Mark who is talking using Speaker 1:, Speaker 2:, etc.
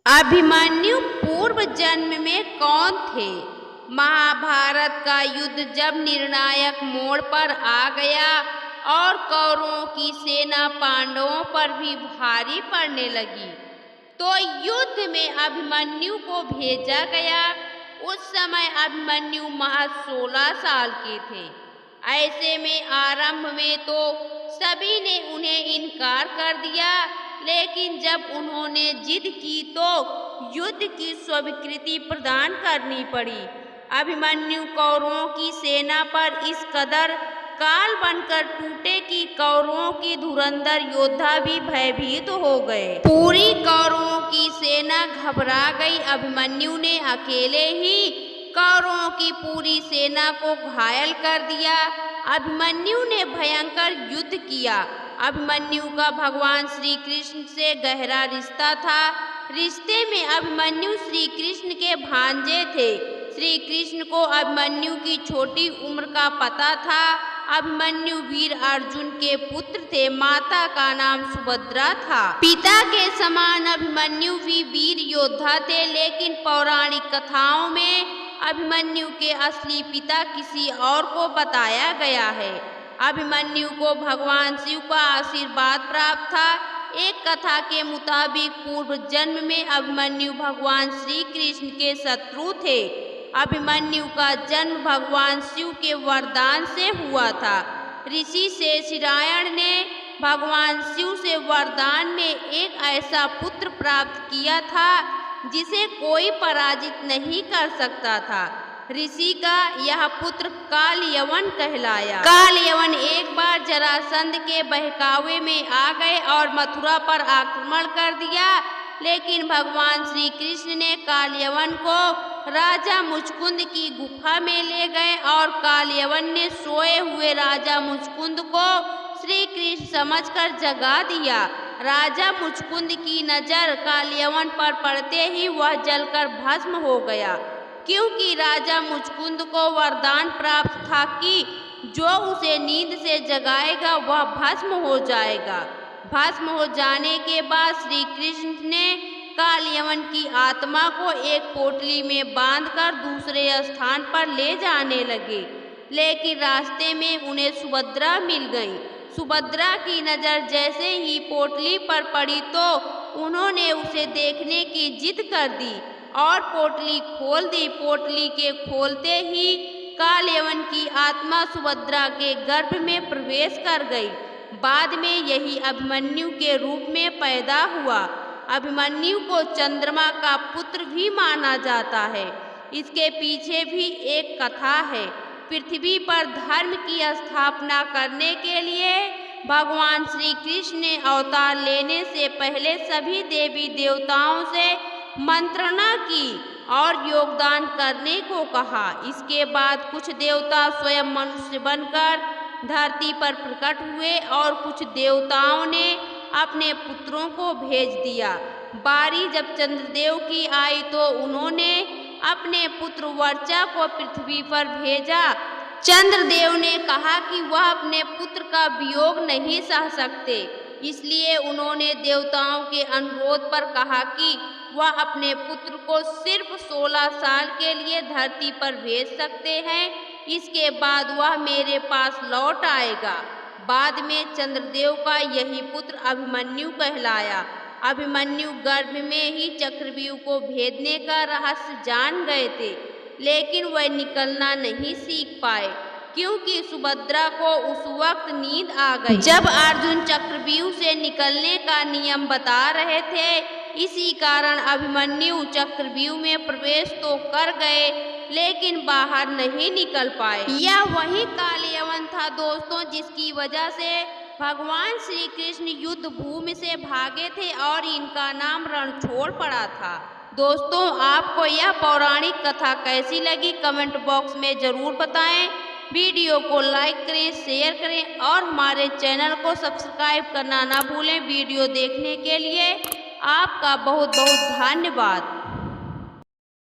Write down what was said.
Speaker 1: अभिमन्यु पूर्व जन्म में कौन थे? महाभारत का युद्ध जब निर्णायक मोड़ पर आ गया और कौरवों की सेना पांडवों पर भी भारी पड़ने लगी, तो युद्ध में अभिमन्यु को भेजा गया। उस समय अभिमन्यु महज 16 साल के थे। ऐसे में आरंभ में तो सभी ने उन्हें इनकार कर दिया, लेकिन जब उन्होंने जिद की तो युद्ध की स्वीकृति प्रदान करनी पड़ी। अभिमन्यु कौरवों की सेना पर इस कदर काल बनकर टूटे कि कौरवों की धुरंधर योद्धा भी भयभीत हो गए। पूरी कौरवों की सेना घबरा गई। अभिमन्यु ने अकेले ही कौरवों की पूरी सेना को घायल कर दिया। अभिमन्यु ने भयंकर युद्ध किया। अभिमन्यु का भगवान श्री कृष्ण से गहरा रिश्ता था। रिश्ते में अभिमन्यु श्री कृष्ण के भांजे थे। श्री कृष्ण को अभिमन्यु की छोटी उम्र का पता था। अभिमन्यु वीर अर्जुन के पुत्र थे। माता का नाम सुभद्रा था। पिता के समान अभिमन्यु भी वीर योद्धा थे, लेकिन पौराणिक कथाओं में अभिमन्यु के असली पिता किसी और को बताया गया है। अभिमन्यु को भगवान शिव का आशीर्वाद प्राप्त था। एक कथा के मुताबिक पूर्व जन्म में अभिमन्यु भगवान श्री कृष्ण के शत्रु थे। अभिमन्यु का जन्म भगवान शिव के वरदान से हुआ था। ऋषि शेषनारायण ने भगवान शिव से वरदान में एक ऐसा पुत्र प्राप्त किया था जिसे कोई पराजित नहीं कर सकता था। ऋषि का यह पुत्र कालयवन कहलाया। कालयवन एक बार जरासंध के बहकावे में आ गए और मथुरा पर आक्रमण कर दिया, लेकिन भगवान श्री कृष्ण ने कालयवन को राजा मुचकुंद की गुफा में ले गए और कालयवन ने सोए हुए राजा मुचकुंद को श्री कृष्ण समझकर जगा दिया। राजा मुचकुंद की नजर कालयवन पर पड़ते ही वह जलकर भस्म हो गया, क्योंकि राजा मुचकुंद को वरदान प्राप्त था कि जो उसे नींद से जगाएगा वह भस्म हो जाएगा। भस्म हो जाने के बाद श्री कृष्ण ने कालयवन की आत्मा को एक पोटली में बांधकर दूसरे स्थान पर ले जाने लगे, लेकिन रास्ते में उन्हें सुभद्रा मिल गई। सुभद्रा की नज़र जैसे ही पोटली पर पड़ी तो उन्होंने उसे देखने की जिद कर दी और पोटली खोल दी। पोटली के खोलते ही कालयवन की आत्मा सुभद्रा के गर्भ में प्रवेश कर गई। बाद में यही अभिमन्यु के रूप में पैदा हुआ। अभिमन्यु को चंद्रमा का पुत्र भी माना जाता है। इसके पीछे भी एक कथा है। पृथ्वी पर धर्म की स्थापना करने के लिए भगवान श्री कृष्ण ने अवतार लेने से पहले सभी देवी देवताओं से मंत्रणा की और योगदान करने को कहा। इसके बाद कुछ देवता स्वयं मनुष्य बनकर धरती पर प्रकट हुए और कुछ देवताओं ने अपने पुत्रों को भेज दिया। बारी जब चंद्रदेव की आई तो उन्होंने अपने पुत्र वर्चा को पृथ्वी पर भेजा। चंद्रदेव ने कहा कि वह अपने पुत्र का वियोग नहीं सह सकते, इसलिए उन्होंने देवताओं के अनुरोध पर कहा कि वह अपने पुत्र को सिर्फ 16 साल के लिए धरती पर भेज सकते हैं। इसके बाद वह मेरे पास लौट आएगा। बाद में चंद्रदेव का यही पुत्र अभिमन्यु कहलाया। अभिमन्यु गर्भ में ही चक्रव्यूह को भेदने का रहस्य जान गए थे, लेकिन वह निकलना नहीं सीख पाए, क्योंकि सुभद्रा को उस वक्त नींद आ गई जब अर्जुन चक्रव्यूह से निकलने का नियम बता रहे थे। इसी कारण अभिमन्यु चक्रव्यूह में प्रवेश तो कर गए, लेकिन बाहर नहीं निकल पाए। यह वही कालयवन था दोस्तों, जिसकी वजह से भगवान श्री कृष्ण युद्ध भूमि से भागे थे और इनका नाम रणछोड़ पड़ा था। दोस्तों, आपको यह पौराणिक कथा कैसी लगी कमेंट बॉक्स में ज़रूर बताएं। वीडियो को लाइक करें, शेयर करें और हमारे चैनल को सब्सक्राइब करना ना भूलें। वीडियो देखने के लिए आपका बहुत बहुत धन्यवाद।